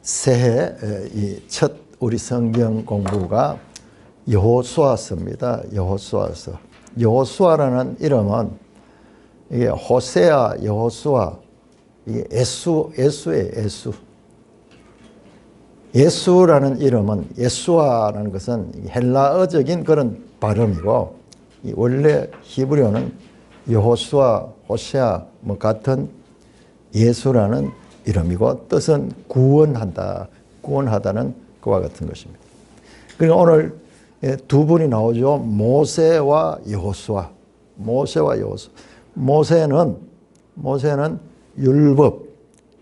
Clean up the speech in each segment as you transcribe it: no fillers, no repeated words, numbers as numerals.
새해 이 첫 우리 성경 공부가 여호수아서입니다. 여호수아서. 여호수아라는 이름은 이게 호세아, 여호수아, 이게 예수예요, 예수. 예수라는 이름은, 예수아라는 것은 헬라어적인 그런 발음이고, 원래 히브리어는 여호수아, 호세아 뭐 같은 예수라는 이름이고, 뜻은 구원한다, 구원하다는 그와 같은 것입니다. 그리고 오늘 두 분이 나오죠. 모세와 여호수아. 모세와 여호수아. 모세는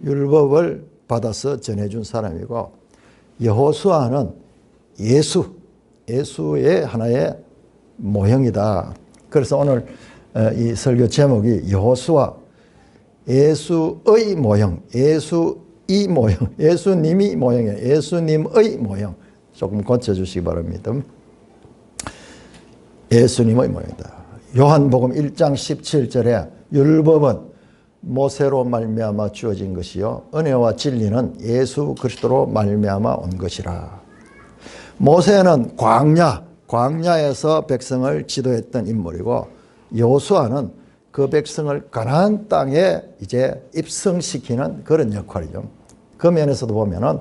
율법을 받아서 전해준 사람이고, 여호수아는 예수의 하나의 모형이다. 그래서 오늘 이 설교 제목이 여호수아, 예수의 모형, 예수의 모형, 예수님이 모형이에요. 예수님의 모형. 조금 고쳐주시기 바랍니다. 예수님의 모형이다. 요한복음 1장 17절에 율법은 모세로 말미암아 주어진 것이요 은혜와 진리는 예수 그리스도로 말미암아 온 것이라. 모세는 광야에서 백성을 지도했던 인물이고, 여호수아는 그 백성을 가나안 땅에 이제 입성시키는 그런 역할이죠. 그 면에서도 보면은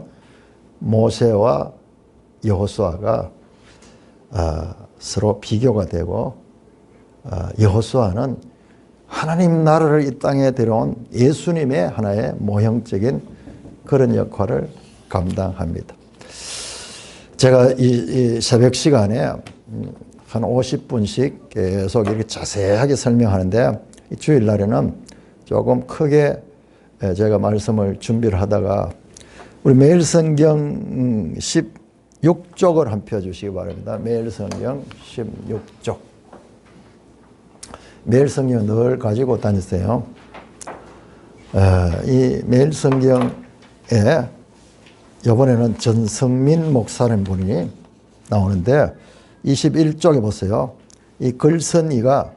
모세와 여호수아가 서로 비교가 되고, 여호수아는 하나님 나라를 이 땅에 데려온 예수님의 하나의 모형적인 그런 역할을 감당합니다. 제가 이 새벽 시간에 한 50분씩 계속 이렇게 자세하게 설명하는데, 주일날에는 조금 크게 제가 말씀을 준비를 하다가 우리 매일 성경 16쪽을 한 펴 주시기 바랍니다. 매일 성경 16쪽. 매일 성경 늘 가지고 다니세요. 이 매일 성경에 이번에는 전성민 목사님 분이 나오는데 21쪽에 보세요. 이 글쓴이가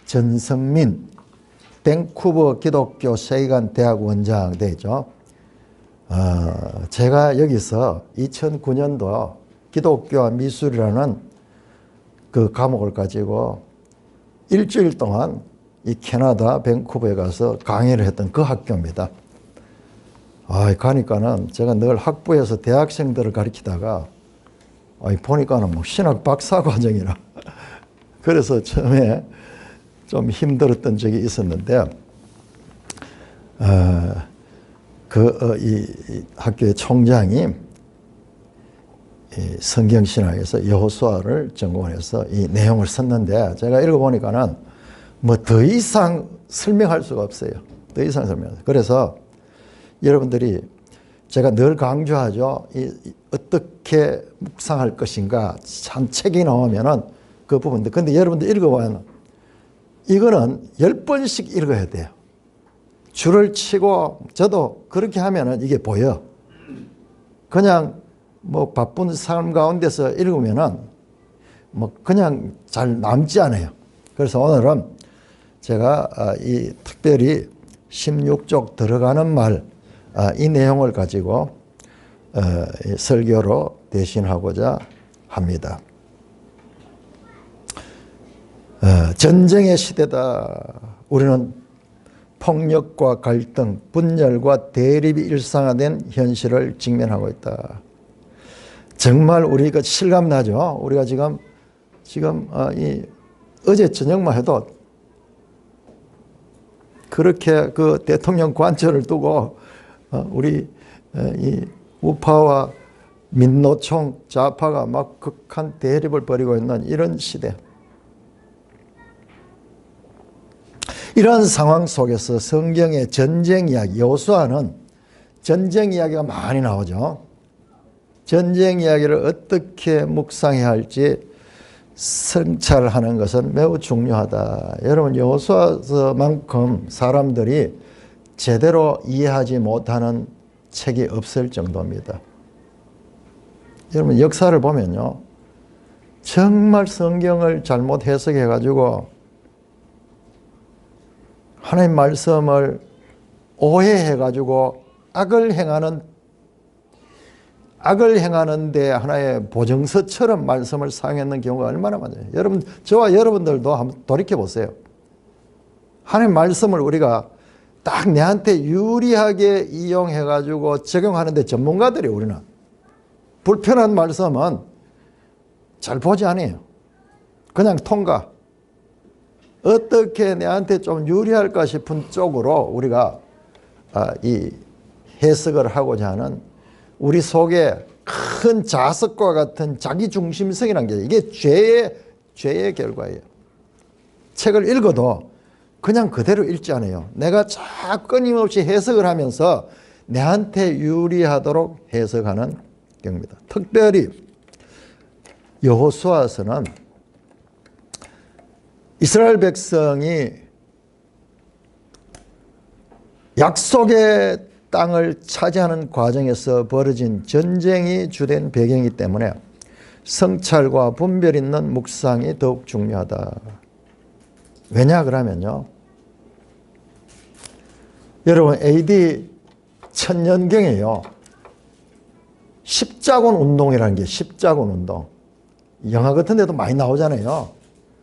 전성민, 밴쿠버 기독교 세계관 대학 원장 되죠. 제가 여기서 2009년도 기독교와 미술이라는 그 과목을 가지고 일주일 동안 이 캐나다 밴쿠버에 가서 강의를 했던 그 학교입니다. 가니까는 제가 늘 학부에서 대학생들을 가르치다가 보니까는 뭐 신학 박사 과정이라 그래서 처음에 좀 힘들었던 적이 있었는데, 이 학교의 총장이 성경신학에서 여호수아를 전공해서 이 내용을 썼는데, 제가 읽어보니까는 뭐 더 이상 설명할 수가 없어요. 더 이상 설명. 그래서 여러분들이 제가 늘 강조하죠. 어떻게 묵상할 것인가. 참 책이 나오면은 그 부분들. 근데 여러분들 읽어보면 이거는 10번씩 읽어야 돼요. 줄을 치고, 저도 그렇게 하면은 이게 보여. 그냥 뭐 바쁜 삶 가운데서 읽으면은 뭐 그냥 잘 남지 않아요. 그래서 오늘은 제가 이 특별히 16쪽 들어가는 말, 이 내용을 가지고 설교로 대신하고자 합니다. 전쟁의 시대다. 우리는 폭력과 갈등, 분열과 대립이 일상화된 현실을 직면하고 있다. 정말 우리가 실감나죠? 우리가 지금 어제 저녁만 해도 그렇게 그 대통령 관저를 두고 우리 이 우파와 민노총 좌파가 막 극한 대립을 벌이고 있는 이런 시대. 이러한 상황 속에서 성경의 전쟁 이야기, 여호수아는 전쟁 이야기가 많이 나오죠. 전쟁 이야기를 어떻게 묵상해야 할지 성찰하는 것은 매우 중요하다. 여러분, 여호수아서만큼 사람들이 제대로 이해하지 못하는 책이 없을 정도입니다. 여러분, 역사를 보면요, 정말 성경을 잘못 해석해가지고 하나님 말씀을 오해해가지고 악을 행하는 악을 행하는 데 하나의 보증서처럼 말씀을 사용했는 경우가 얼마나 많아요. 여러분, 저와 여러분들도 한번 돌이켜 보세요. 하나님 말씀을 우리가 딱 내한테 유리하게 이용해 가지고 적용하는데 전문가들이 우리는 불편한 말씀은 잘 보지 않아요. 그냥 통과. 어떻게 내한테 좀 유리할까 싶은 쪽으로 우리가 이 해석을 하고자 하는 우리 속에 큰 자석과 같은 자기중심성이라는 게 이게 죄의 결과예요. 책을 읽어도 그냥 그대로 읽지 않아요. 내가 자꾸 끊임없이 해석을 하면서 내한테 유리하도록 해석하는 경우입니다. 특별히 여호수아서는 이스라엘 백성이 약속의 땅을 차지하는 과정에서 벌어진 전쟁이 주된 배경이기 때문에 성찰과 분별 있는 묵상이 더욱 중요하다. 왜냐 그러면요, 여러분 AD 1000년경에요 십자군 운동이라는 게 십자군 운동 영화 같은 데도 많이 나오잖아요.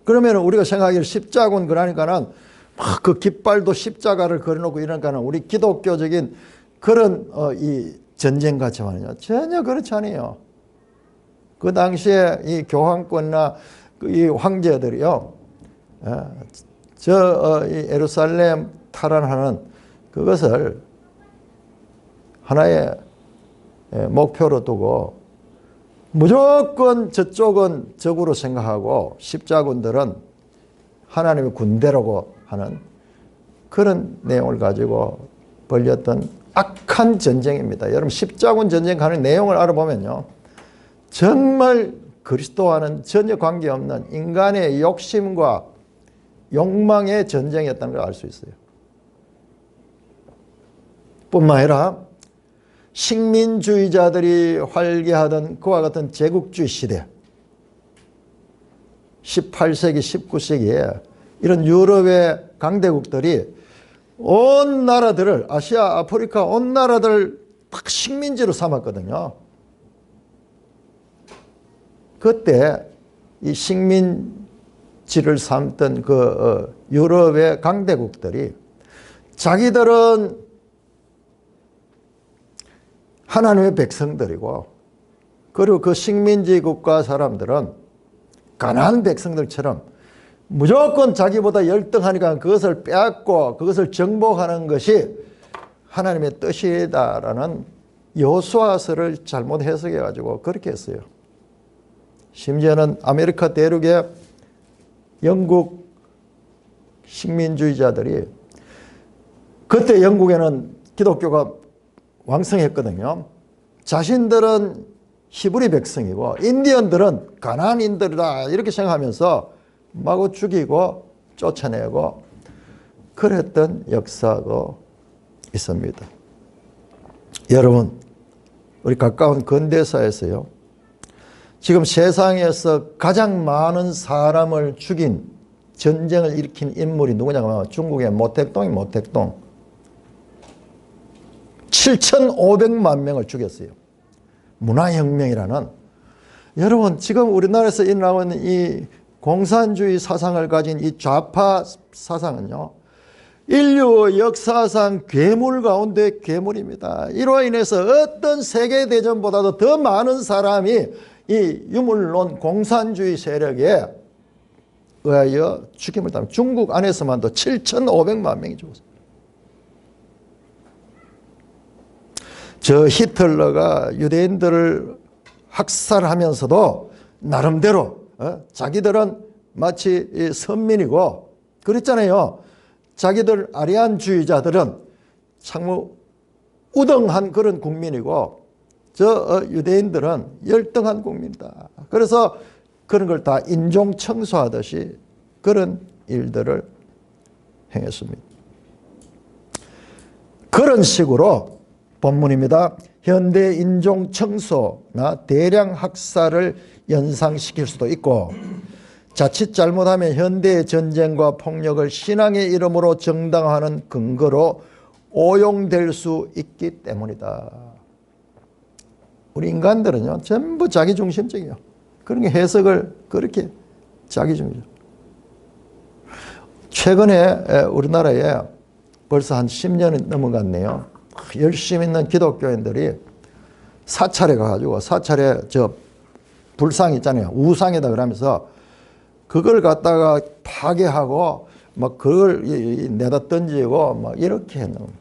그러면 우리가 생각하기를 십자군 그러니까는 막 그 깃발도 십자가를 그려놓고 이러니까는 우리 기독교적인 그런 이 전쟁 같지만요, 전혀 그렇지 않아요. 그 당시에 이 교황권이나 이 황제들이요, 이 예루살렘 탈환하는 그것을 하나의 목표로 두고 무조건 저쪽은 적으로 생각하고 십자군들은 하나님의 군대라고 하는 그런 내용을 가지고 벌였던 악한 전쟁입니다. 여러분 십자군 전쟁하는 내용을 알아보면요, 정말 그리스도와는 전혀 관계없는 인간의 욕심과 욕망의 전쟁이었다는 걸 알 수 있어요. 뿐만 아니라 식민주의자들이 활개하던 그와 같은 제국주의 시대 18세기 19세기에 이런 유럽의 강대국들이 온 나라들을 아시아 아프리카 온 나라들을 딱 식민지로 삼았거든요. 그때 이 식민지를 삼던 그 유럽의 강대국들이 자기들은 하나님의 백성들이고 그리고 그 식민지 국가 사람들은 가난한 백성들처럼 무조건 자기보다 열등하니까 그것을 빼앗고 그것을 정복하는 것이 하나님의 뜻이다라는 여호수아서를 잘못 해석해 가지고 그렇게 했어요. 심지어는 아메리카 대륙의 영국 식민주의자들이 그때 영국에는 기독교가 왕성했거든요. 자신들은 히브리 백성이고 인디언들은 가나안인들이다 이렇게 생각하면서 마구 죽이고 쫓아내고 그랬던 역사도 있습니다. 여러분, 우리 가까운 근대사에서요, 지금 세상에서 가장 많은 사람을 죽인 전쟁을 일으킨 인물이 누구냐고 하면 중국의 모택동이 모택동 7,500만 명을 죽였어요. 문화혁명이라는, 여러분 지금 우리나라에서 일어나고 있는 이 공산주의 사상을 가진 이 좌파 사상은요, 인류 역사상 괴물 가운데 괴물입니다. 이로 인해서 어떤 세계대전보다도 더 많은 사람이 이 유물론 공산주의 세력에 의하여 죽임을 당합니다. 중국 안에서만도 7,500만 명이 죽었어요. 저 히틀러가 유대인들을 학살하면서도 나름대로 자기들은 마치 선민이고 그랬잖아요. 자기들 아리안주의자들은 참 우등한 그런 국민이고 저 유대인들은 열등한 국민이다. 그래서 그런 걸 다 인종 청소하듯이 그런 일들을 행했습니다. 그런 식으로 본문입니다. 현대 인종 청소나 대량 학살을 연상시킬 수도 있고 자칫 잘못하면 현대의 전쟁과 폭력을 신앙의 이름으로 정당화하는 근거로 오용될 수 있기 때문이다. 우리 인간들은요, 전부 자기중심적이에요. 그러니까 해석을 그렇게 자기중심. 최근에 우리나라에 벌써 한 10년이 넘어갔네요. 열심히 있는 기독교인들이 사찰에 가가지고, 사찰에 저 불상 있잖아요. 우상이다 그러면서 그걸 갖다가 파괴하고 막 그걸 내다 던지고 막 이렇게 했는 겁니다.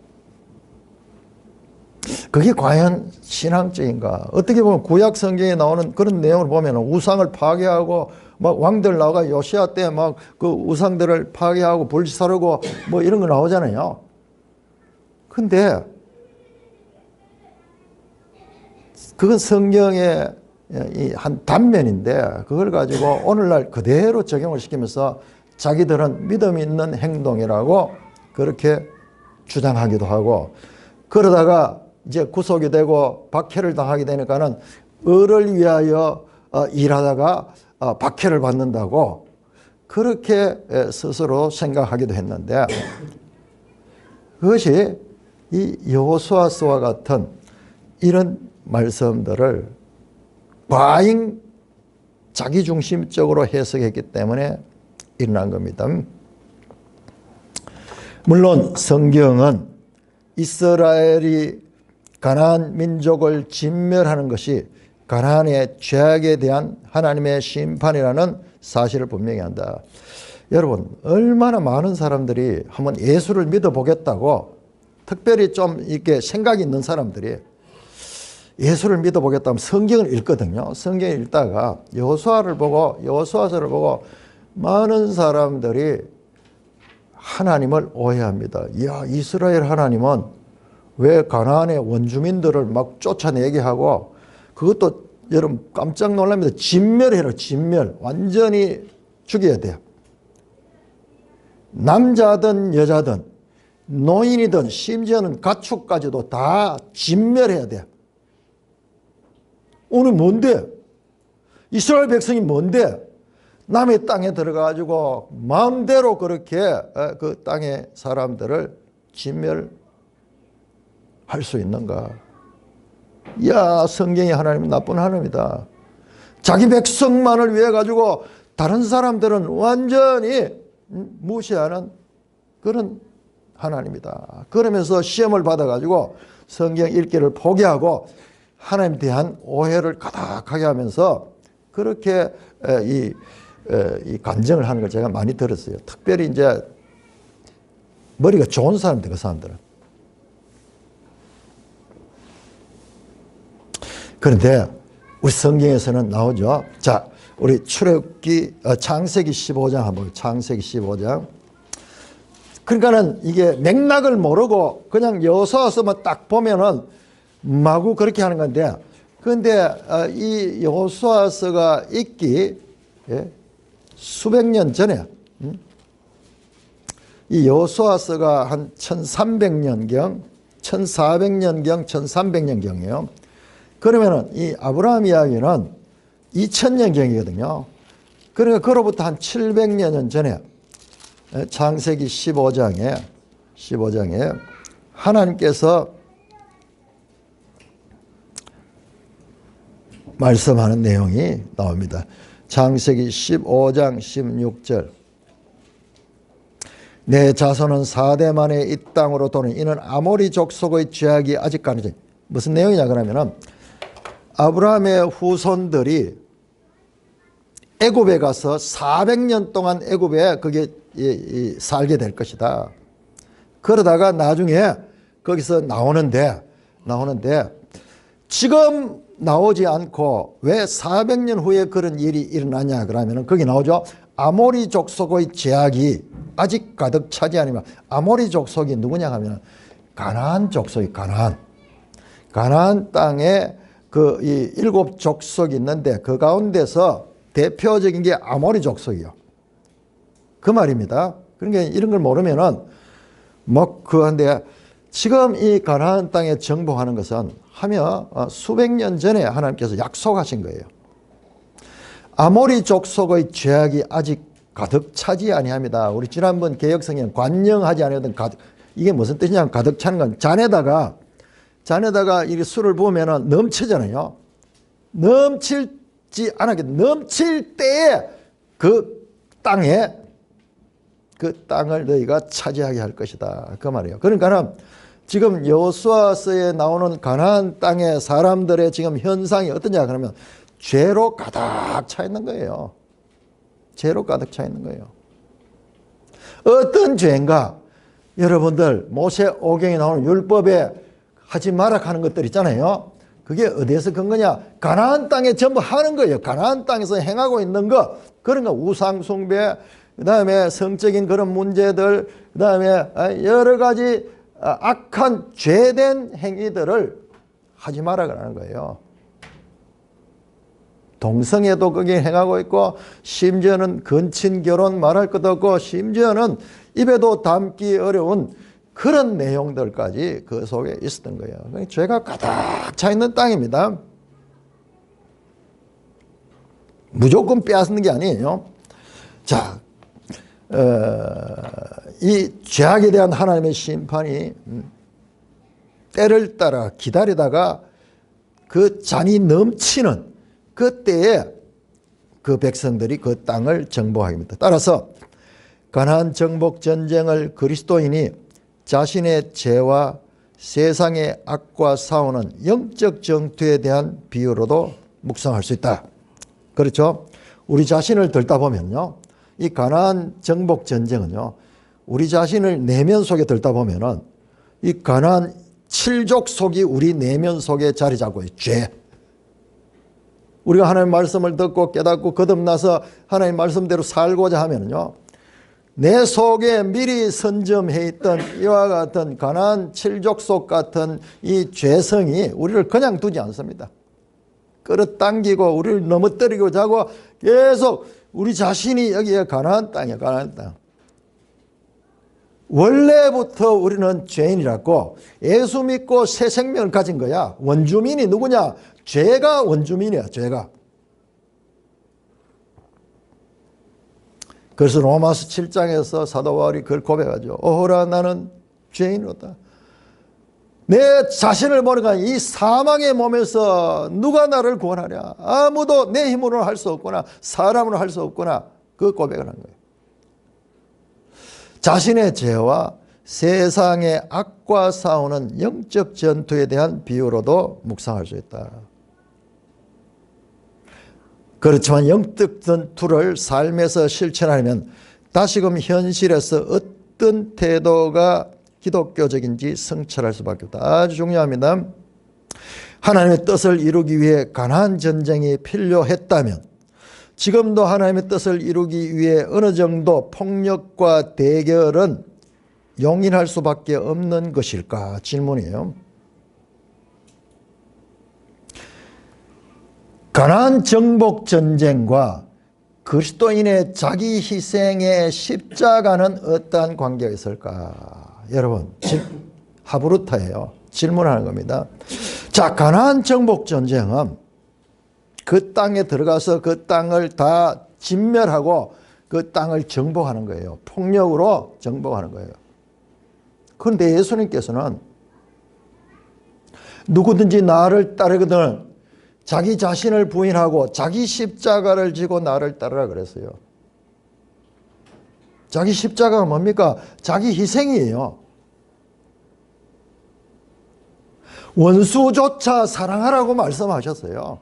그게 과연 신앙적인가? 어떻게 보면 구약 성경에 나오는 그런 내용을 보면 우상을 파괴하고 막 왕들 나가 요시아 때 막 그 우상들을 파괴하고 불사르고 뭐 이런 거 나오잖아요. 근데 그건 성경의 한 단면인데 그걸 가지고 오늘날 그대로 적용을 시키면서 자기들은 믿음 있는 행동이라고 그렇게 주장하기도 하고, 그러다가 이제 구속이 되고 박해를 당하게 되니까는 을을 위하여 일하다가 박해를 받는다고 그렇게 스스로 생각하기도 했는데, 그것이 이 여호수아서와 같은 이런 말씀들을 과잉 자기중심적으로 해석했기 때문에 일어난 겁니다. 물론 성경은 이스라엘이 가나안 민족을 진멸하는 것이 가나안의 죄악에 대한 하나님의 심판이라는 사실을 분명히 한다. 여러분, 얼마나 많은 사람들이 한번 예수를 믿어보겠다고, 특별히 좀 이렇게 생각이 있는 사람들이 예수를 믿어보겠다면 성경을 읽거든요. 성경을 읽다가 여호수아서를 보고 많은 사람들이 하나님을 오해합니다. 이야, 이스라엘 하나님은 왜 가나안의 원주민들을 막 쫓아내게 하고, 그것도 여러분 깜짝 놀랍니다. 진멸해라, 진멸. 완전히 죽여야 돼요. 남자든 여자든 노인이든 심지어는 가축까지도 다 진멸해야 돼요. 오늘 뭔데? 이스라엘 백성이 뭔데? 남의 땅에 들어가가지고 마음대로 그렇게 그 땅의 사람들을 진멸할 수 있는가? 야, 성경이 하나님은 나쁜 하나님이다. 자기 백성만을 위해 가지고 다른 사람들은 완전히 무시하는 그런 하나님이다. 그러면서 시험을 받아가지고 성경 읽기를 포기하고 하나님에 대한 오해를 가득하게 하면서 그렇게 이 간증을 하는 걸 제가 많이 들었어요. 특별히 이제 머리가 좋은 사람들, 그 사람들은. 그런데 우리 성경에서는 나오죠. 자, 우리 출애굽기 창세기 15장 한번, 창세기 15장. 그러니까는 이게 맥락을 모르고 그냥 여호수아서만 딱 보면은 마구 그렇게 하는 건데, 그런데 이 여호수아서가 있기 수백 년 전에, 이 여호수아서가 한 1300년경, 1400년경, 1300년경이에요. 그러면은 이 아브라함 이야기는 2000년경이거든요. 그러니까 그로부터 한 700년 전에 창세기 15장에 하나님께서 말씀하는 내용이 나옵니다. 창세기 15장 16절. 내 자손은 4대 만에 이 땅으로 도는 이는 아모리 족속의 죄악이 아직까지. 무슨 내용이냐 그러면은 아브라함의 후손들이 애굽에 가서 400년 동안 애굽에 그게 살게 될 것이다. 그러다가 나중에 거기서 나오는데 지금 나오지 않고 왜 400년 후에 그런 일이 일어나냐 그러면 거기 나오죠. 아모리 족속의 죄악이 아직 가득 차지 않으면, 아모리 족속이 누구냐 하면 가나안 족속이, 가나안 땅에 그 이 7족속이 있는데 그 가운데서 대표적인 게 아모리 족속이요. 그 말입니다. 그러니까 이런 걸 모르면은 뭐 그한데 지금 이 가나안 땅에 정복하는 것은 하며 수백 년 전에 하나님께서 약속하신 거예요. 아모리 족속의 죄악이 아직 가득 차지 아니합니다. 우리 지난번 개혁성경 관영하지 아니하던 가득, 이게 무슨 뜻이냐면 가득 차는 건 잔에다가 이 술을 부으면 넘치잖아요. 넘칠지 않게 넘칠 때에 그 땅을 너희가 차지하게 할 것이다. 그 말이에요. 그러니까는 지금 여호수아서에 나오는 가나안 땅의 사람들의 지금 현상이 어떠냐 그러면 죄로 가득 차 있는 거예요. 죄로 가득 차 있는 거예요. 어떤 죄인가? 여러분들 모세 오경에 나오는 율법에 하지 마라 하는 것들 있잖아요. 그게 어디에서 근거냐? 가나안 땅에 전부 하는 거예요. 가나안 땅에서 행하고 있는 거. 그런 거 우상 숭배, 그다음에 성적인 그런 문제들, 그다음에 여러 가지 악한 죄된 행위들을 하지 마라 그러는 거예요. 동성애도 거기에 행하고 있고 심지어는 근친 결혼 말할 것도 없고 심지어는 입에도 담기 어려운 그런 내용들까지 그 속에 있었던 거예요. 죄가 가득 차 있는 땅입니다. 무조건 빼앗는 게 아니에요. 자, 이 죄악에 대한 하나님의 심판이 때를 따라 기다리다가 그 잔이 넘치는 그때에 그 백성들이 그 땅을 정복하게 됩니다. 따라서 가나안 정복 전쟁을 그리스도인이 자신의 죄와 세상의 악과 싸우는 영적 전투에 대한 비유로도 묵상할 수 있다. 그렇죠? 우리 자신을 들다 보면요, 이 가나안 정복 전쟁은요, 우리 자신을 내면 속에 들다 보면은 이 가나안 7족 속이 우리 내면 속에 자리 잡고 있어요. 죄. 우리가 하나님의 말씀을 듣고 깨닫고 거듭나서 하나님의 말씀대로 살고자 하면요, 내 속에 미리 선점해 있던 이와 같은 가나안 7족 속 같은 이 죄성이 우리를 그냥 두지 않습니다. 끌어당기고 우리를 넘어뜨리고자 하고 계속 우리 자신이 여기에 가나안 땅이에요. 가나안 땅. 원래부터 우리는 죄인이라고 예수 믿고 새 생명을 가진 거야. 원주민이 누구냐? 죄가 원주민이야. 죄가. 그래서 로마서 7장에서 사도 바울이 그걸 고백하죠. 오호라 나는 죄인이로다. 내 자신을 보니까 이 사망의 몸에서 누가 나를 구원하랴. 아무도 내 힘으로 할 수 없구나. 사람으로 할 수 없구나. 그 고백을 한 거예요. 자신의 죄와 세상의 악과 싸우는 영적 전투에 대한 비유로도 묵상할 수 있다. 그렇지만 영적 전투를 삶에서 실천하려면 다시금 현실에서 어떤 태도가 기독교적인지 성찰할 수밖에 없다. 아주 중요합니다. 하나님의 뜻을 이루기 위해 가나안 전쟁이 필요했다면 지금도 하나님의 뜻을 이루기 위해 어느 정도 폭력과 대결은 용인할 수밖에 없는 것일까? 질문이에요. 가나안 정복 전쟁과 그리스도인의 자기 희생의 십자가는 어떠한 관계가 있을까? 여러분, 하브루타예요. 질문하는 겁니다. 자, 가나안 정복 전쟁은 그 땅에 들어가서 그 땅을 다 진멸하고 그 땅을 정복하는 거예요. 폭력으로 정복하는 거예요. 그런데 예수님께서는 누구든지 나를 따르거든 자기 자신을 부인하고 자기 십자가를 지고 나를 따르라 그랬어요. 자기 십자가가 뭡니까? 자기 희생이에요. 원수조차 사랑하라고 말씀하셨어요.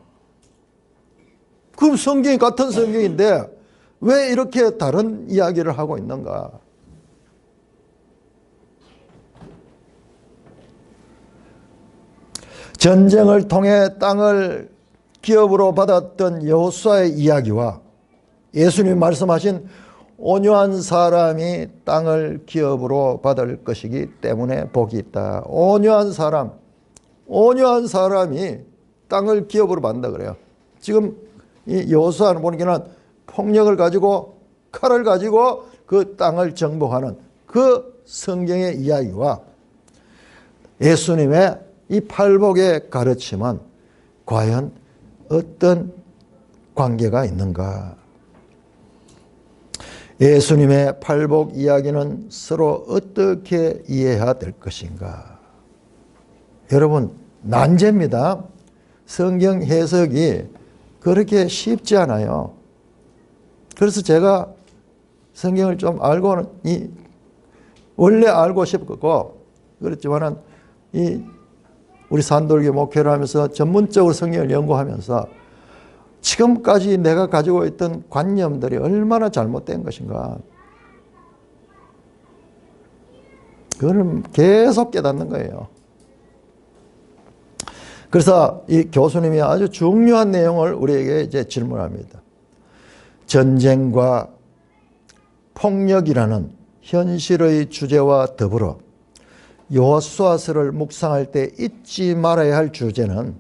그럼 성경이 같은 성경인데 왜 이렇게 다른 이야기를 하고 있는가? 전쟁을 통해 땅을 기업으로 받았던 여호수아의 이야기와 예수님이 말씀하신 온유한 사람이 땅을 기업으로 받을 것이기 때문에 복이 있다. 온유한 사람이 땅을 기업으로 받는다 그래요. 지금 이 여호수아는 보니까는 폭력을 가지고 칼을 가지고 그 땅을 정복하는 그 성경의 이야기와 예수님의 이 팔복의 가르침은 과연 어떤 관계가 있는가? 예수님의 팔복 이야기는 서로 어떻게 이해해야 될 것인가? 여러분, 난제입니다. 성경 해석이 그렇게 쉽지 않아요. 그래서 제가 성경을 좀 알고는 원래 알고 싶었고 그렇지만은 우리 산돌교 목회를 하면서 전문적으로 성경을 연구하면서 지금까지 내가 가지고 있던 관념들이 얼마나 잘못된 것인가. 그거는 계속 깨닫는 거예요. 그래서 이 교수님이 아주 중요한 내용을 우리에게 이제 질문합니다. 전쟁과 폭력이라는 현실의 주제와 더불어 여호수아서를 묵상할 때 잊지 말아야 할 주제는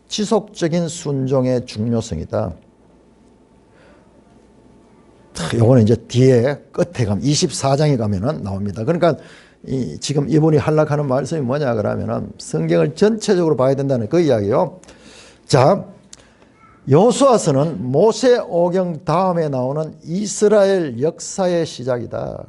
지속적인 순종의 중요성이다. 요거는 이제 뒤에 끝에 가면 24장에 가면은 나옵니다. 그러니까 지금 이분이 하락하는 말씀이 뭐냐 그러면은 성경을 전체적으로 봐야 된다는 그 이야기요. 자, 여호수아서는 모세 오경 다음에 나오는 이스라엘 역사의 시작이다.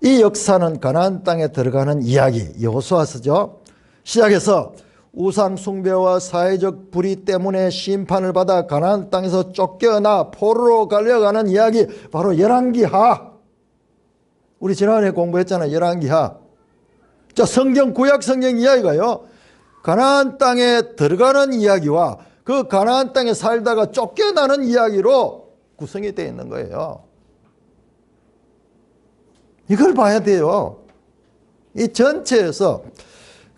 이 역사는 가나안 땅에 들어가는 이야기, 여호수아서죠. 시작해서 우상 숭배와 사회적 불의 때문에 심판을 받아 가나안 땅에서 쫓겨나 포로로 갈려가는 이야기, 바로 열왕기하. 우리 지난해 공부했잖아요. 열왕기하. 자, 구약 성경 이야기가요, 가나안 땅에 들어가는 이야기와 그 가나안 땅에 살다가 쫓겨나는 이야기로 구성이 되어 있는 거예요. 이걸 봐야 돼요. 이 전체에서.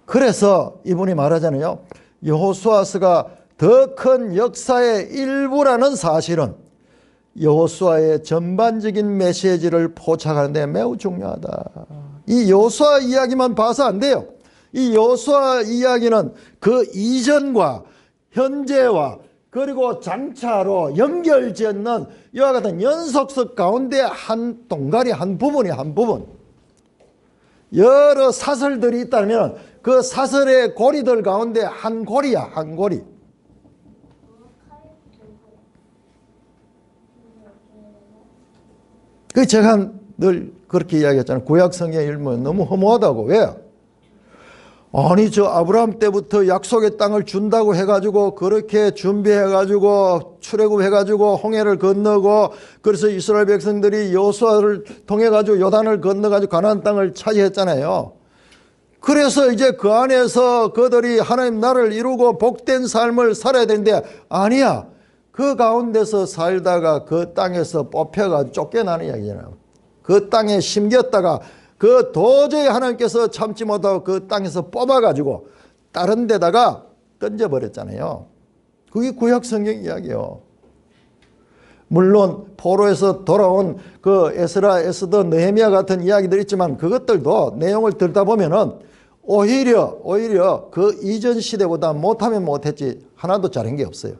그래서 이분이 말하잖아요. 여호수아서가 더 큰 역사의 일부라는 사실은 여호수아의 전반적인 메시지를 포착하는 데 매우 중요하다. 이 여호수아 이야기만 봐서 안 돼요. 이 여호수아 이야기는 그 이전과 현재와 그리고 장차로 연결짓는 이와 같은 연속석 가운데 한 동가리, 한 부분이 한 부분. 여러 사설들이 있다면 그 사설의 고리들 가운데 한 고리야, 한 고리. 그 제가 늘 그렇게 이야기했잖아요. 구약 성경의 일문은 너무 허무하다고. 왜? 아니 저 아브라함 때부터 약속의 땅을 준다고 해가지고 그렇게 준비해가지고 출애굽해가지고 홍해를 건너고 그래서 이스라엘 백성들이 여호수아를 통해가지고 요단을 건너가지고 가나안 땅을 차지했잖아요. 그래서 이제 그 안에서 그들이 하나님 나라를 이루고 복된 삶을 살아야 되는데 아니야. 그 가운데서 살다가 그 땅에서 뽑혀가 쫓겨나는 이야기잖아요. 그 땅에 심겼다가 그 도저히 하나님께서 참지 못하고 그 땅에서 뽑아가지고 다른 데다가 던져버렸잖아요. 그게 구약 성경 이야기예요. 물론 포로에서 돌아온 그 에스라, 에스더, 느헤미야 같은 이야기들이 있지만 그것들도 내용을 들다 보면은 오히려 그 이전 시대보다 못하면 못했지 하나도 잘한 게 없어요.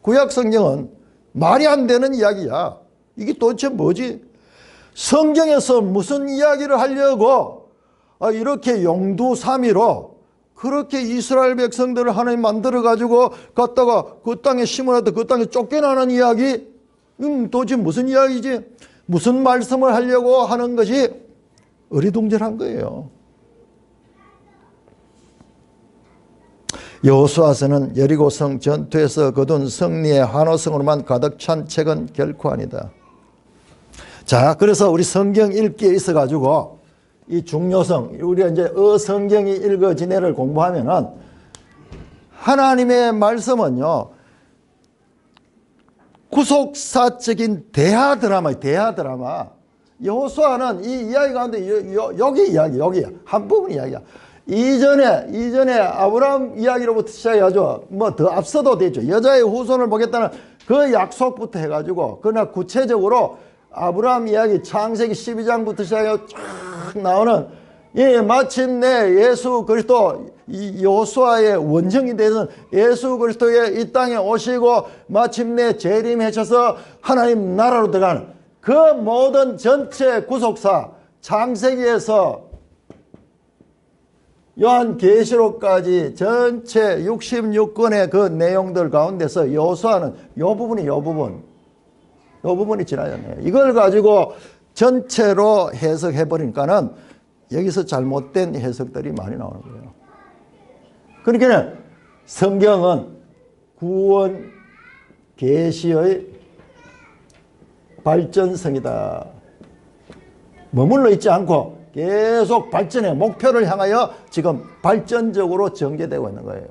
구약 성경은 말이 안 되는 이야기야. 이게 도대체 뭐지? 성경에서 무슨 이야기를 하려고 이렇게 용두사미로 그렇게 이스라엘 백성들을 하나님 만들어가지고 갔다가 그 땅에 심어놨다 그 땅에 쫓겨나는 이야기? 도대체 무슨 이야기지? 무슨 말씀을 하려고 하는 것이 어리둥절한 거예요. 여호수아서는 여리고성 전투에서 거둔 승리의 환호성으로만 가득 찬 책은 결코 아니다. 자, 그래서 우리 성경 읽기에 있어가지고 이 중요성, 우리가 이제 성경이 읽어지네를 공부하면은 하나님의 말씀은요, 구속사적인 대하 드라마. 여호수아는 이 이야기 가운데 여기 이야기, 여기 한 부분 이야기야. 이전에 아브라함 이야기로부터 시작해가지고 뭐 더 앞서도 되죠. 여자의 후손을 보겠다는 그 약속부터 해가지고 그러나 구체적으로 아브라함 이야기 창세기 12장부터 시작해서 쫙 나오는 마침내 예수 그리스도 여호수아의 원정이 되는 예수 그리스도의 이 땅에 오시고 마침내 재림하셔서 하나님 나라로 들어가는 그 모든 전체 구속사 창세기에서 요한계시록까지 전체 66권의 그 내용들 가운데서 여호수아는 요 부분이 지나졌네요. 이걸 가지고 전체로 해석해 버리니까는 여기서 잘못된 해석들이 많이 나오는 거예요. 그러니까 성경은 구원 계시의 발전성이다. 머물러 있지 않고 계속 발전해 목표를 향하여 지금 발전적으로 전개되고 있는 거예요.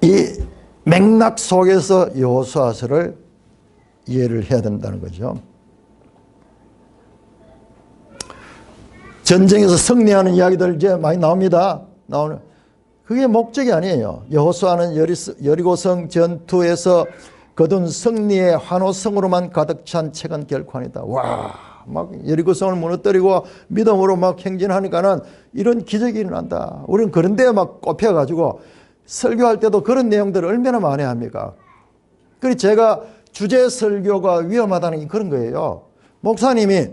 이 맥락 속에서 여호수아서를 이해를 해야 된다는 거죠. 전쟁에서 승리하는 이야기들 이제 많이 나옵니다. 그게 목적이 아니에요. 여호수아는 여리고성 전투에서 거둔 승리의 환호성으로만 가득 찬 책은 결코 아니다. 와, 막 여리고성을 무너뜨리고 믿음으로 막 행진하니까는 이런 기적이 일어난다. 우리는 그런 데에 막 꼽혀가지고 설교할 때도 그런 내용들을 얼마나 많이 합니까? 그래서 제가 주제 설교가 위험하다는 게 그런 거예요. 목사님이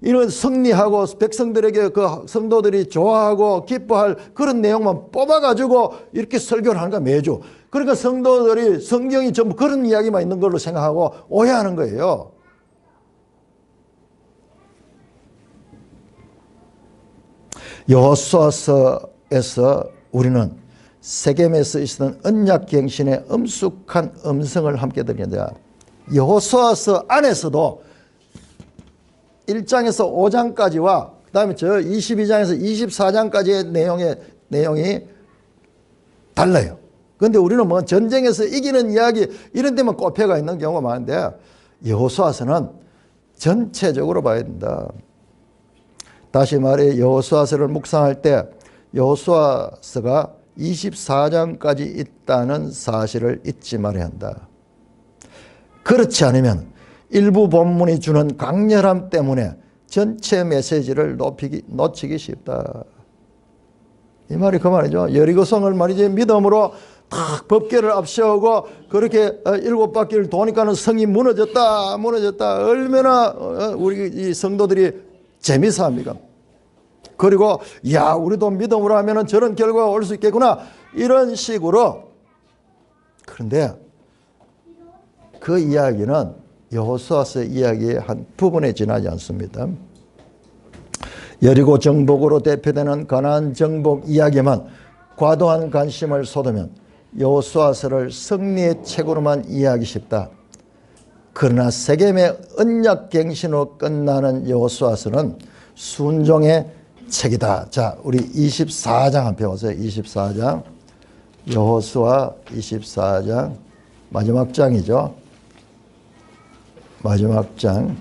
이런 승리하고 백성들에게 그 성도들이 좋아하고 기뻐할 그런 내용만 뽑아가지고 이렇게 설교를 하는 거야, 매주. 그러니까 성도들이 성경이 전부 그런 이야기만 있는 걸로 생각하고 오해하는 거예요. 여호수아서에서 우리는 세겜에서 있었던 언약갱신의 엄숙한 음성을 함께 들으는데, 여호수아서 안에서도 1장에서 5장까지와 그 다음에 저 22장에서 24장까지의 내용이 달라요. 그런데 우리는 뭐 전쟁에서 이기는 이야기 이런 데만 꼽혀가 있는 경우가 많은데, 여호수아서는 전체적으로 봐야 된다. 다시 말해 여호수아서를 묵상할 때 여호수아서가 24장까지 있다는 사실을 잊지 말아야 한다. 그렇지 않으면 일부 본문이 주는 강렬함 때문에 전체 메시지를 놓치기 쉽다. 이 말이 그 말이죠. 여리고성을 말이지 믿음으로 딱 법궤를 앞세우고 그렇게 7바퀴를 도니까는 성이 무너졌다. 얼마나 우리 이 성도들이 재미있어 합니까? 그리고 야, 우리도 믿음으로 하면은 저런 결과가 올 수 있겠구나, 이런 식으로. 그런데 그 이야기는 여호수아서 이야기의 한 부분에 지나지 않습니다. 여리고 정복으로 대표되는 가나안 정복 이야기만 과도한 관심을 쏟으면 여호수아서를 승리의 책으로만 이해하기 쉽다. 그러나 세겜의 언약갱신으로 끝나는 여호수아서는 순종의 책이다. 자, 우리 24장 한번 배워보세요. 24장, 여호수아 24장 마지막 장이죠. 마지막 장.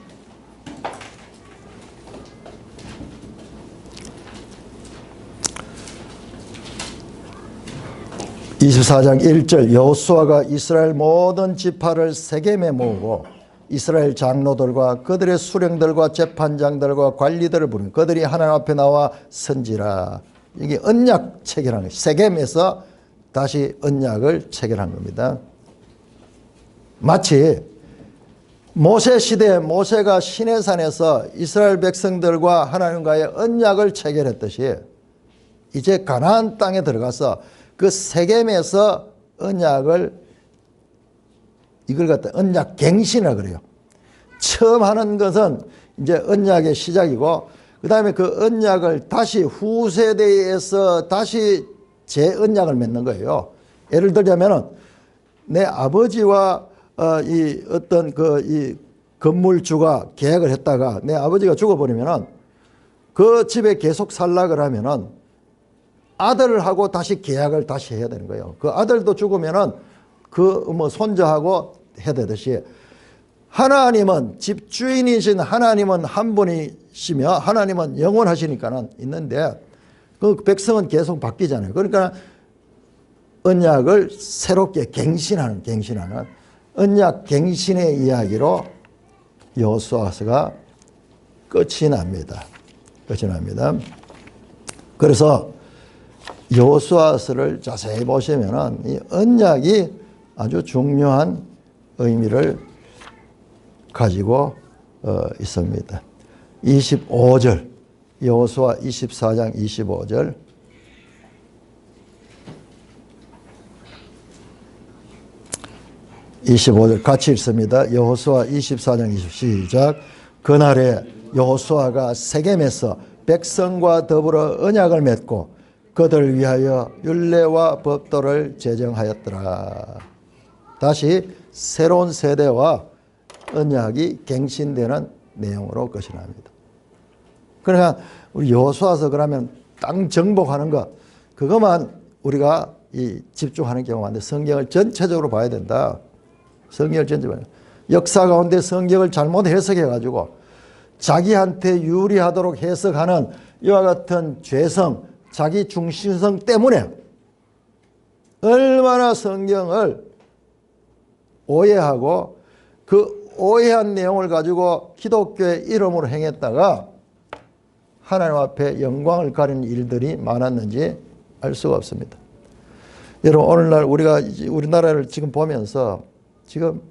(24장 1절) 여호수아가 이스라엘 모든 지파를 세겜에 모으고 이스라엘 장로들과 그들의 수령들과 재판장들과 관리들을 부르니 그들이 하나님 앞에 나와 선지라. 이게 언약 체결한 거예요. 세겜에서 다시 언약을 체결한 겁니다. 마치 모세 시대에 모세가 시내산에서 이스라엘 백성들과 하나님과의 언약을 체결했듯이 이제 가나안 땅에 들어가서 그 세겜에서 언약을, 이걸 갖다 언약 갱신이라고 그래요. 처음 하는 것은 이제 언약의 시작이고, 그 다음에 그 언약을 다시 후세대에서 다시 재언약을 맺는 거예요. 예를 들자면은 내 아버지와 이 어떤 이 건물주가 계약을 했다가 내 아버지가 죽어버리면은 그 집에 계속 살락을 하면은 아들하고 다시 계약을 다시 해야 되는 거예요. 그 아들도 죽으면은 그 뭐 손자하고 해야 되듯이, 하나님은 집주인이신 하나님은 한 분이시며 하나님은 영원하시니까는 있는데 그 백성은 계속 바뀌잖아요. 그러니까 언약을 새롭게 갱신하는 언약 갱신의 이야기로 여호수아서가 끝이 납니다. 그래서 여호수아서를 자세히 보시면은 이 언약이 아주 중요한 의미를 가지고 있습니다. 25절, 여호수아 24장 25절. 같이 읽습니다. 여호수아 24장 20 시작. 그날에 여호수아가 세겜에서 백성과 더불어 언약을 맺고 그들을 위하여 율례와 법도를 제정하였더라. 다시 새로운 세대와 언약이 갱신되는 내용으로 것이 납니다. 그러니까 우리 여호수아서 그러면 땅 정복하는 것, 그것만 우리가 집중하는 경우가 많은데 성경을 전체적으로 봐야 된다. 성경을 전체적으로. 역사 가운데 성경을 잘못 해석해가지고 자기한테 유리하도록 해석하는 이와 같은 죄성, 자기 중심성 때문에 얼마나 성경을 오해하고 그 오해한 내용을 가지고 기독교의 이름으로 행했다가 하나님 앞에 영광을 가리는 일들이 많았는지 알 수가 없습니다. 여러분, 오늘날 우리나라를 지금 보면서 지금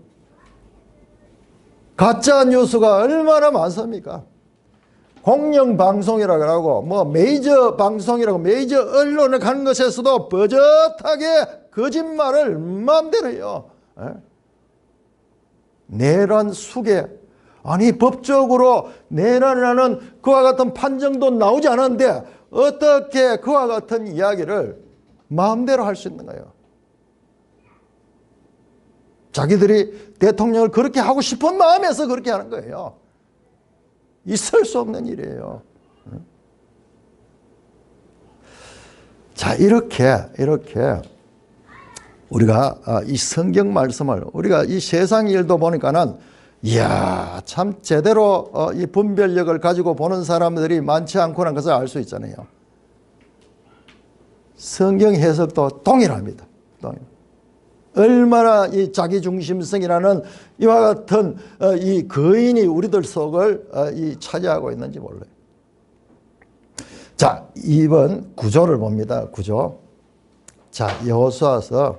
가짜 뉴스가 얼마나 많습니까? 공영 방송이라고 하고 뭐 메이저 방송이라고 메이저 언론을 가는 것에서도 버젓하게 거짓말을 마음대로 해요. 내란 수계, 아니 법적으로 내란이라는 그와 같은 판정도 나오지 않았는데 어떻게 그와 같은 이야기를 마음대로 할 수 있는 거예요? 자기들이 대통령을 그렇게 하고 싶은 마음에서 그렇게 하는 거예요. 있을 수 없는 일이에요. 자, 이렇게 우리가 이 성경 말씀을 우리가 이 세상 일도 보니까는 이야, 참 제대로 이 분별력을 가지고 보는 사람들이 많지 않구나 것을 알 수 있잖아요. 성경 해석도 동일합니다. 얼마나 이 자기중심성이라는 이와 같은 이 거인이 우리들 속을 차지하고 있는지 몰라요. 자, 이번 구조를 봅니다. 구조. 자, 여호수아서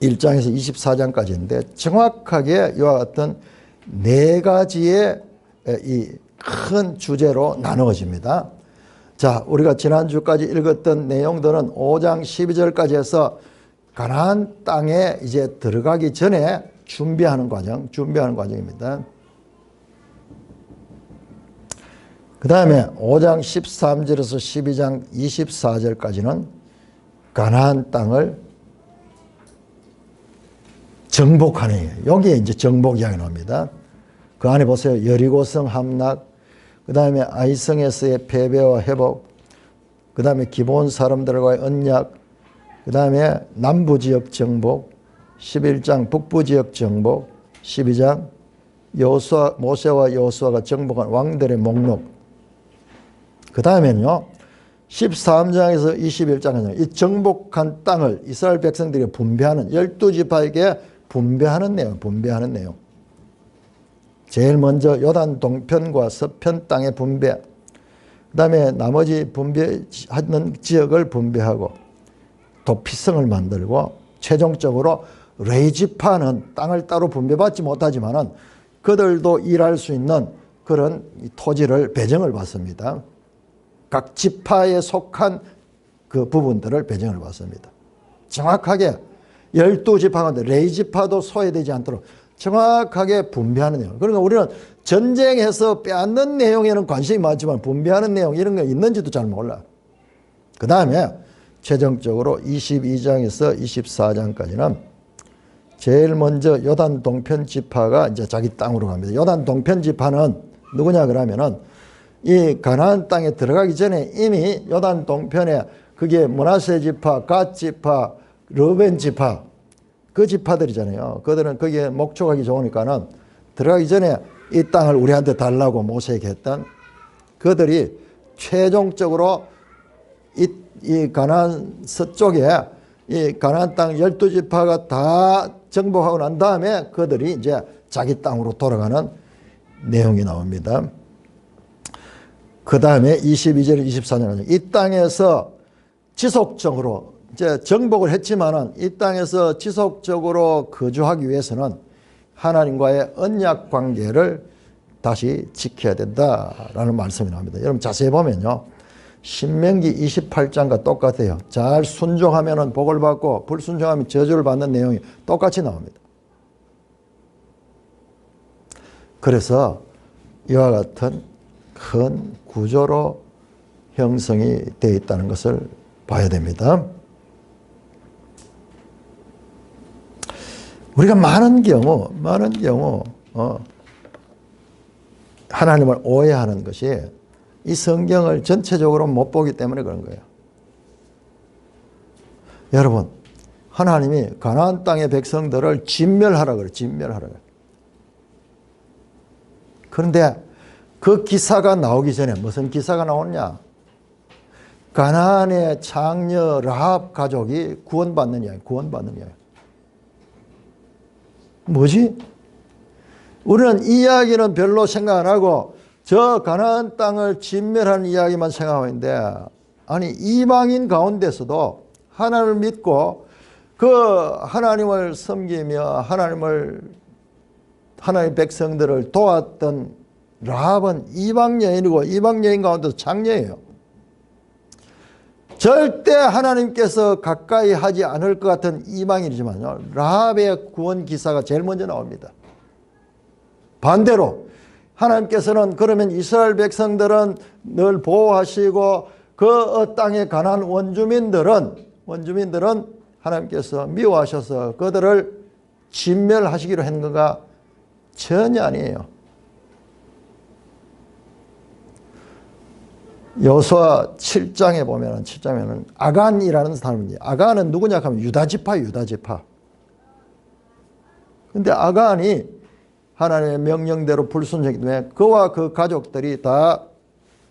1장에서 24장까지인데 정확하게 이와 같은 네 가지의 이 큰 주제로 나누어집니다. 자, 우리가 지난주까지 읽었던 내용들은 5장 12절까지 해서 가나안 땅에 이제 들어가기 전에 준비하는 과정입니다. 그 다음에 5장 13절에서 12장 24절까지는 가나안 땅을 정복하는 거예요. 여기에 이제 정복 이야기 나옵니다. 그 안에 보세요. 여리고성 함락, 그 다음에 아이성에서의 패배와 회복, 그 다음에 기본 사람들과의 언약, 그 다음에 남부지역 정복, 11장 북부지역 정복, 12장 모세와 여호수아가 정복한 왕들의 목록, 그 다음에는요 13장에서 21장에서 이 정복한 땅을 이스라엘 백성들이 분배하는 12지파에게 분배하는 내용. 제일 먼저 요단 동편과 서편 땅의 분배, 그 다음에 나머지 분배하는 지역을 분배하고 도피성을 만들고 최종적으로 레위지파는 땅을 따로 분배받지 못하지만은 그들도 일할 수 있는 그런 토지를 배정을 받습니다. 각 지파에 속한 그 부분들을 배정을 받습니다. 정확하게 12지파 가운데 레위지파도 소외되지 않도록 정확하게 분배하는 내용. 그러니까 우리는 전쟁에서 빼앗는 내용에는 관심이 많지만 분배하는 내용 이런 거 있는지도 잘 몰라. 그 다음에 최종적으로 22장에서 24장까지는 제일 먼저 요단 동편 지파가 이제 자기 땅으로 갑니다. 요단 동편 지파는 누구냐 그러면은 이 가나안 땅에 들어가기 전에 이미 요단 동편에 그게 므낫세 지파, 갓 지파, 르벤 지파 그 지파들이잖아요. 그들은 거기에 목축하기 좋으니까는 들어가기 전에 이 땅을 우리한테 달라고 모세에게 했던 그들이 최종적으로 이 가나안 서쪽에 이 가나안 땅 12지파가 다 정복하고 난 다음에 그들이 이제 자기 땅으로 돌아가는 내용이 나옵니다. 그 다음에 22절 24절 이 땅에서 지속적으로 이제 정복을 했지만은 이 땅에서 지속적으로 거주하기 위해서는 하나님과의 언약 관계를 다시 지켜야 된다라는 말씀이 나옵니다. 여러분 자세히 보면요. 신명기 28장과 똑같아요. 잘 순종하면 복을 받고 불순종하면 저주를 받는 내용이 똑같이 나옵니다. 그래서 이와 같은 큰 구조로 형성이 되어 있다는 것을 봐야 됩니다. 우리가 많은 경우 하나님을 오해하는 것이 이 성경을 전체적으로 못 보기 때문에 그런 거예요. 여러분, 하나님이 가나안 땅의 백성들을 진멸하라 그래요. 진멸하라 그래요. 그런데 그 기사가 나오기 전에 무슨 기사가 나오냐? 가나안의 장녀 라합 가족이 구원받는 이야기, 구원받는 이야기. 뭐지? 우리는 이 이야기는 별로 생각 안 하고 저 가나안 땅을 진멸하는 이야기만 생각하고 있는데, 아니 이방인 가운데서도 하나님을 믿고 그 하나님을 섬기며 하나님의 백성들을 도왔던 라합은 이방 여인이고 이방 여인 가운데서 장녀예요. 절대 하나님께서 가까이 하지 않을 것 같은 이방인이지만요, 라합의 구원 기사가 제일 먼저 나옵니다. 반대로 하나님께서는 그러면 이스라엘 백성들은 늘 보호하시고 그 땅에 가난 원주민들은 하나님께서 미워하셔서 그들을 진멸하시기로 했는가? 전혀 아니에요. 여호수아 7장에 보면은 아간이라는 사람이지. 아간은 누구냐 하면 유다지파. 근데 아간이 하나님의 명령대로 불순종했기 때문에 그와 그 가족들이 다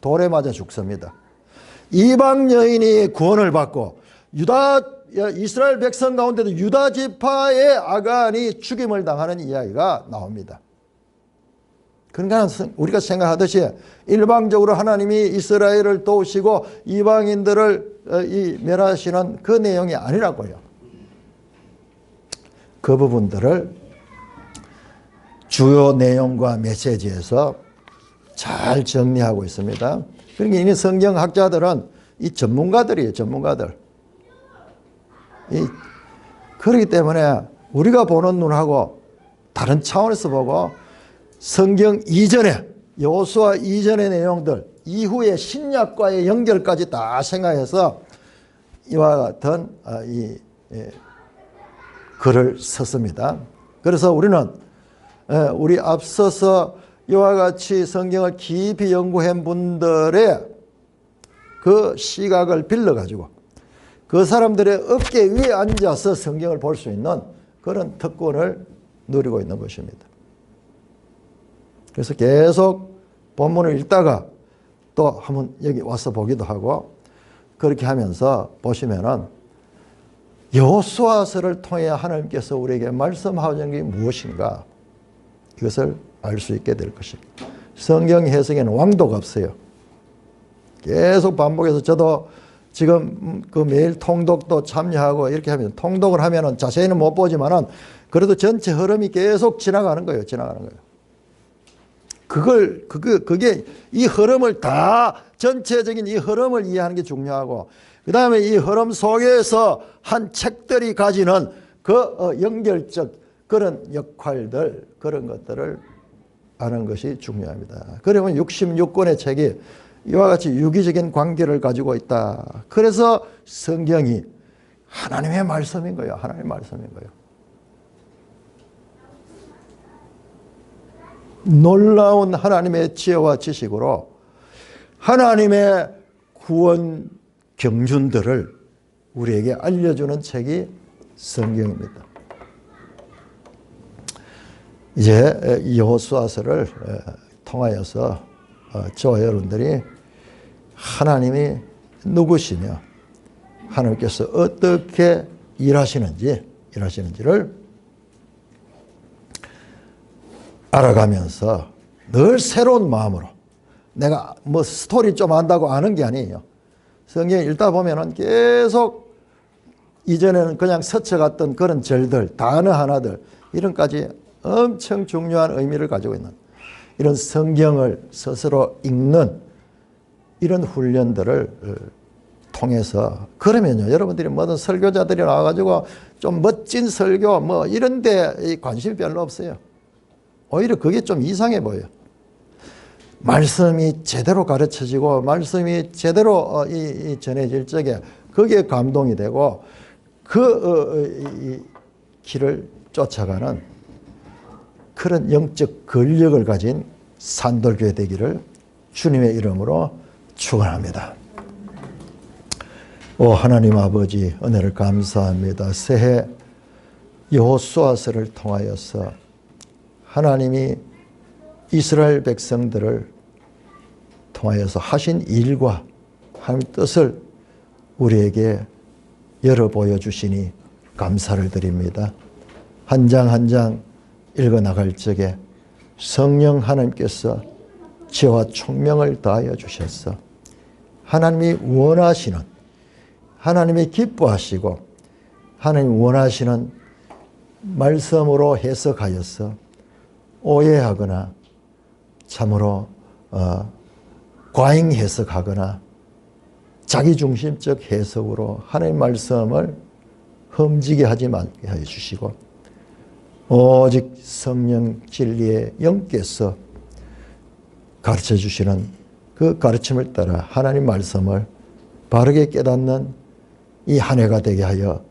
돌에 맞아 죽습니다. 이방 여인이 구원을 받고 이스라엘 백성 가운데도 유다지파의 아간이 죽임을 당하는 이야기가 나옵니다. 그러니까 우리가 생각하듯이 일방적으로 하나님이 이스라엘을 도우시고 이방인들을 멸하시는 그 내용이 아니라고요. 그 부분들을 주요 내용과 메시지에서 잘 정리하고 있습니다. 그러니까 이 성경학자들은 이 전문가들이에요. 전문가들. 그렇기 때문에 우리가 보는 눈하고 다른 차원에서 보고 성경 이전에, 여호수아 이전의 내용들, 이후의 신약과의 연결까지 다 생각해서 이와 같은 글을 썼습니다. 그래서 우리는 우리 앞서서 이와 같이 성경을 깊이 연구한 분들의 그 시각을 빌려가지고 그 사람들의 어깨 위에 앉아서 성경을 볼 수 있는 그런 특권을 누리고 있는 것입니다. 그래서 계속 본문을 읽다가 또 한번 여기 와서 보기도 하고 그렇게 하면서 보시면은 여호수아서를 통해 하나님께서 우리에게 말씀하시는 게 무엇인가, 이것을 알 수 있게 될 것입니다. 성경 해석에는 왕도가 없어요. 계속 반복해서 저도 지금 그 매일 통독도 참여하고 이렇게 하면, 통독을 하면은 자세히는 못 보지만은 그래도 전체 흐름이 계속 지나가는 거예요. 그게 이 흐름을 다, 전체적인 이 흐름을 이해하는 게 중요하고, 그 다음에 이 흐름 속에서 한 책들이 가지는 그 연결적 그런 역할들, 그런 것들을 아는 것이 중요합니다. 그러면 66권의 책이 이와 같이 유기적인 관계를 가지고 있다. 그래서 성경이 하나님의 말씀인 거예요. 하나님의 말씀인 거예요. 놀라운 하나님의 지혜와 지식으로 하나님의 구원 경륜들을 우리에게 알려주는 책이 성경입니다. 이제 이 여호수아서를 통하여서 저와 여러분들이 하나님이 누구시며 하나님께서 어떻게 일하시는지를 알아가면서 늘 새로운 마음으로, 내가 뭐 스토리 좀 안다고 아는 게 아니에요. 성경 읽다 보면은 계속 이전에는 그냥 스쳐갔던 그런 절들, 단어 하나들, 이런까지 엄청 중요한 의미를 가지고 있는 이런 성경을 스스로 읽는 이런 훈련들을 통해서, 그러면요, 여러분들이 뭐든 설교자들이 나와가지고 좀 멋진 설교 뭐 이런 데 관심이 별로 없어요. 오히려 그게 좀 이상해 보여요. 말씀이 제대로 가르쳐지고 말씀이 제대로 전해질 적에 거기에 감동이 되고 그 길을 쫓아가는 그런 영적 권력을 가진 산돌교회 되기를 주님의 이름으로 축원합니다. 오 하나님 아버지, 은혜를 감사합니다. 새해 여호수아서를 통하여서 하나님이 이스라엘 백성들을 통하여서 하신 일과 하나님의 뜻을 우리에게 열어 보여주시니 감사를 드립니다. 한 장 한 장 읽어나갈 적에 성령 하나님께서 지혜와 총명을 다하여 주셔서 하나님이 원하시는, 하나님이 기뻐하시고 하나님이 원하시는 말씀으로 해석하여서 오해하거나 참으로 과잉 해석하거나 자기중심적 해석으로 하나님의 말씀을 험지게 하지 말게 하여 주시고 오직 성령 진리의 영께서 가르쳐 주시는 그 가르침을 따라 하나님 말씀을 바르게 깨닫는 이 한 해가 되게 하여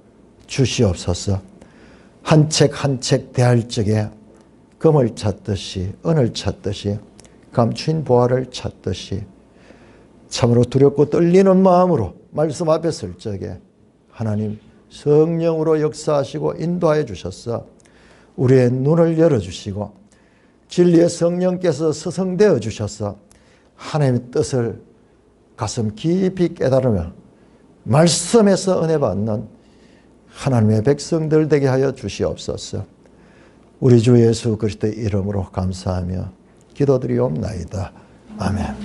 주시옵소서. 한 책 한 책 대할 적에 금을 찾듯이 은을 찾듯이 감추인 보화를 찾듯이 참으로 두렵고 떨리는 마음으로 말씀 앞에 설 적에 하나님 성령으로 역사하시고 인도하여 주셔서 우리의 눈을 열어주시고 진리의 성령께서 서성되어 주셔서 하나님의 뜻을 가슴 깊이 깨달으며 말씀에서 은혜 받는 하나님의 백성들 되게 하여 주시옵소서. 우리 주 예수 그리스도의 이름으로 감사하며 기도드리옵나이다. 아멘.